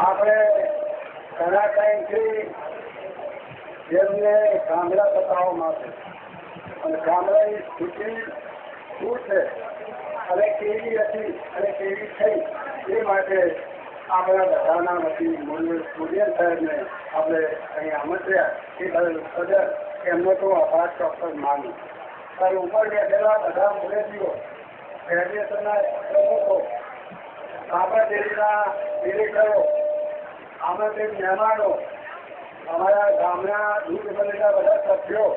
આપણે ઘણા ટાઈમથી જેમને ગામડા બતાવવામાં આવે અને ગામડાની સ્થિતિ શું છે અને કેવી હતી અને કેવી થઈ એ માટે આપણા બધાના વતી મુરલીધર સાહેબને આપણે અહીં આમંત્ર્યા એ કદર એમનો તો આભાર ચોક્કસ માનું. ત્યારે ઉપર બેઠેલા બધા મુરલીઓ ફેડરેશનના પ્રમુખો કાપડ ડેરીના ડિરેક્ટરો આમંત્રિત મહેમાનો અમારા ગામના દૂધ બનેલા બધા સભ્યો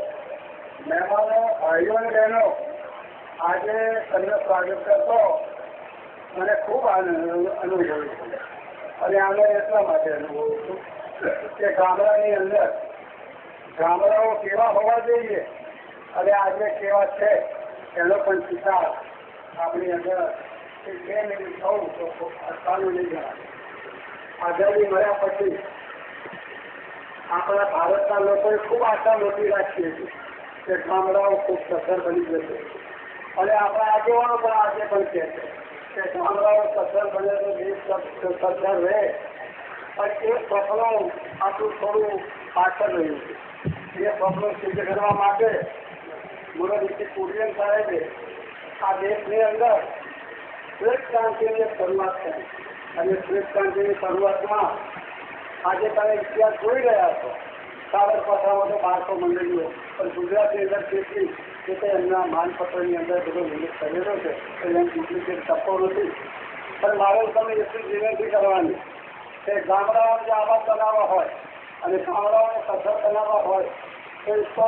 મહેમાનો ભાઈઓ અને બહેનો આજે તમને સ્વાગત કરતો મને ખૂબ આનંદ અનુભવ્યો છે. અને આને એટલા માટે અનુભવું છું કે ગામડાની અંદર ગામડાઓ કેવા હોવા જોઈએ અને આજે કેવા છે એનો પણ ચિતાર આપણી અંદર 2 મિનિટ થવું તો સારું નહીં જણાવે. આઝાદી મળ્યા પછી આપણા ભારતના લોકોએ ખૂબ આશા મોટી રાખીએ છીએ કે ગામડાઓ ખૂબ સફળ બની જશે અને આપણા આગેવાનો પણ આજે પણ કહે છે કે ગામડાઓ સફળ બને તો દેશ સફળ રહે. પણ એ સપનો આપણું થોડું પાછળ રહ્યું છે. એ સપનો સિદ્ધ કરવા માટે મુરલી કુરિયન સાહેબે આ દેશની અંદર શ્વેત ક્રાંતિની શરૂઆત કરી અને શ્વેત ક્રાંતિની શરૂઆતમાં આજે તમે ઇતિહાસ જોઈ રહ્યા છો. સાબરકાંઠામાં તો 1200 મંડળીઓ પણ ગુજરાતની અંદર કેટલી કે તે એમના માનપત્રની અંદર બધો ઉલ્લેખ કરેલો છે તો એમ ડુપ્લિકેટ તકો નથી. પણ મારે તમે એટલી વિનંતી કરવાની કે ગામડાઓને જો આવાસ બનાવવા હોય અને ગામડાઓને સફળ બનાવવા હોય તો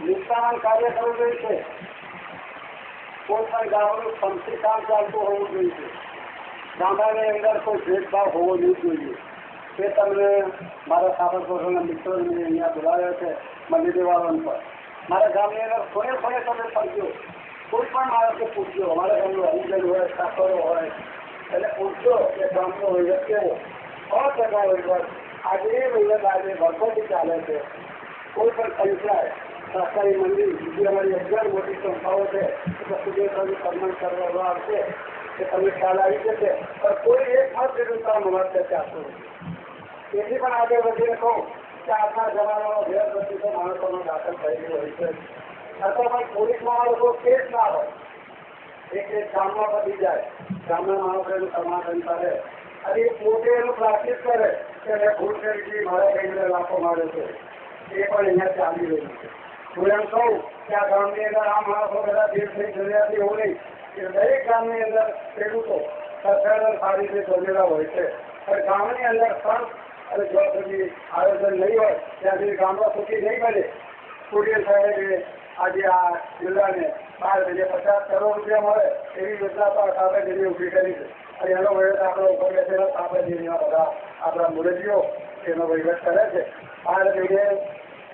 નિષ્ઠાવાન કાર્ય કરવું જોઈએ. કોઈ પણ ગામડું સમથી કામ ચાલતું હોવું જોઈએ. ગામડાની અંદર કોઈ ભેદભાવ હોવો નહીં જોઈએ. તે તમને મારા સાબરકાંઠાના મિત્રોને અહીંયા બોલાવ્યા છે મંદિર દેવાલન પર. મારા ગામની અંદર થોડે તમે સમજો કોઈ પણ માણસે પૂછજો અમારા ગામનું હરિજન હોય સાકરો હોય એટલે પૂછજો કે ગામનો વહીવટ કેવો 100% વહીવટ આજે એ વહીવટ આજે વર્ષોથી ચાલે છે. કોઈ પણ પંચાયત સરકારી મંદિર બીજી અમારી 11 મોટી સંસ્થાઓ છે તો સુદેશોનું સન્માન કરવામાં આવશે કે તમને ખ્યાલ આવી જશે. પણ કોઈ એક મત વિરુદ્ધતા મળશે ચાલતું નથી. તેથી પણ આગળ વધીને કહું કે આજના જમાનામાં 2-25 માણસોનો દાખલ થઈ ગયો હોય છે. અથવા પણ પોલીસમાં લોકો કેસ ના હોય એક ગામમાં બધી જાય ગામના માણસો એનું સમાધાન કરે અને એ પોતે એનું પ્રાક્ટિસ કરે કે મેં ભૂલ કરી હતી મારા કઈને લાખો મારે છે. એ પણ અહીંયા ચાલી રહ્યું છે. હું એમ કહું કે આ ગામની અંદર આ માણસો બધા દેશની જરૂરિયાત એવું નહીં કે દરેક ગામની અંદર ખેડૂતો સરકાર સારી રીતે જોડેલા હોય છે. પણ ગામની અંદર સંત અને જો સુધી આયોજન નહીં હોય ત્યાં સુધી ગામડા સુખી નહીં બને. કુરિયન સાહેબે આજે આ જિલ્લાને 50 કરોડ રૂપિયા મળે એવી યોજના પર કાબેગીરી ઊભી કરી છે અને એનો વહીવટ આપણો ઉપર બેસેલા કાબેગીરીના બધા આપણા મુરલીઓ એનો વહીવટ કરે છે. આ રીતે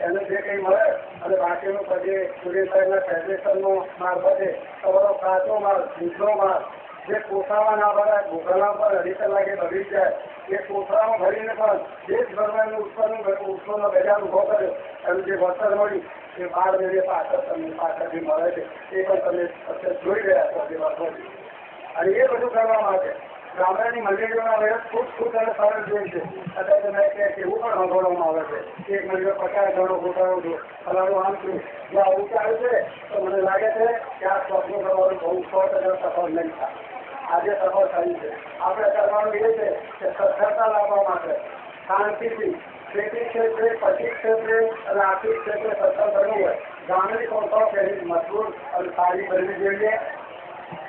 એને જે કંઈ મળે અને બાકીનું પછી કુરિયન સાહેબના ફેડરેશનનો મારફતે તમારો કાચો માલ દૂધનો માલ જે કોથળામાં ના ભરાય ભૂખલા પર 2.5 કલાકે બગડી જાય એ કોથળામાં ભરીને પણ દેશભરમાં ઉત્સવનો બજાર ઉભો કર્યો એનું જે વળતર મળ્યું એ 12 મેળે પાછળથી મળે છે. એ પણ તમે અત્યારે જોઈ રહ્યા છો જે વર્ષોથી. અને એ બધું કરવા માટે ગામડાની મંડળીઓના વહીવટ ખૂબ અને સરળ જોઈએ છે. અત્યારે તમે એવું પણ સાંભળવામાં આવે છે કે એક મંડળીઓ 50 ગણો ગોટાળો છું ફલાણું આમ છું. જો આવું ચાલે છે તો મને લાગે છે કે આ સ્વપ્ન કરવાનું બહુ 100% સફળ નહીં થાય. આજે સફળ થયું છે. આપણે કરવાનું એ છે કે સફળતા લાવવા માટે શાંતિથી ખેતી ક્ષેત્રે પશુ ક્ષેત્રે અને આર્થિક ક્ષેત્રે સફળ બનવું હોય ગામની સંસ્થાઓ પહેલી મજબૂત અને સારી બનવી જોઈએ.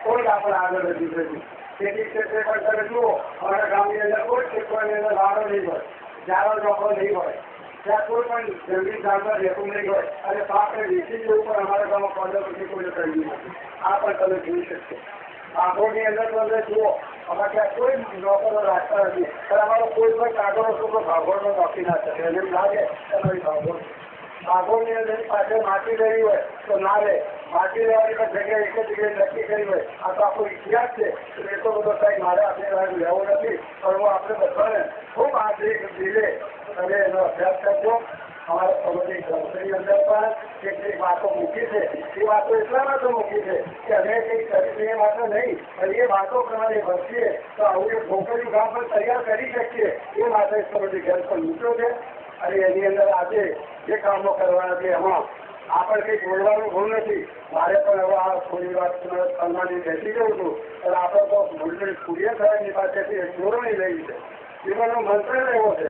કોઈ જ આપણે આગળ વધી જોઈએ. ખેતી ક્ષેત્રે પણ તમે જુઓ અમારા ગામની અંદર કોઈ ક્ષેત્રની અંદર વાળો નહીં હોય જાડો ચોપડો નહીં હોય ત્યાં કોઈ પણ જંગલી જાનવર રહેતું નહીં હોય અને પાકને વેચી જેવું પણ અમારા ગામમાં પંદર પછી કોઈ કર્યું નથી. આ પણ તમે જોઈ શકશો. આંખોની અંદર તમે જુઓ અમારે ત્યાં કોઈ નોકરો રાખતા નથી પણ અમારો કોઈ પણ કાગળો છોકરો ભાગોળનો નોકી ના શકે એને એમ લાગે તમારી ભાગોળ ભાગોળની અંદર પાછળ માટી લેવી હોય તો ના લે. માટી લેવાની પણ જગ્યાએ એક જ જગ્યાએ નક્કી કરી હોય. આ તો આપણો ઇતિહાસ છે. એટલો બધો કંઈ મારે આપણે લેવો નથી પણ હું આપણે બધાને ખૂબ દિલે અને એનો અભ્યાસ કરજો. અમારા સમયની ગ્રંથની અંદર પણ કેટલીક વાતો મૂકી છે. એ વાતો એટલા માટે મૂકી છે કે અમે કંઈક કરી એ વાતો નહીં પણ એ વાતો પ્રમાણે ભરતીએ તો આવું એક ઢોકળિયું ગામ પણ તૈયાર કરી શકીએ એ માટે બધી ઘર પર મૂક્યો છે અને એની અંદર આજે જે કામો કરવાના છે એમાં આપણે કંઈ બોલવાનું ભૂલ નથી. મારે પણ હવે આ થોડી વાત કરવાની બેસી જવું છું અને આપણે તો મૂલ્ય પૂર્ય થયાની પાસેથી ચોરણી લેવી છે. જીવનનો મંત્ર એવો છે.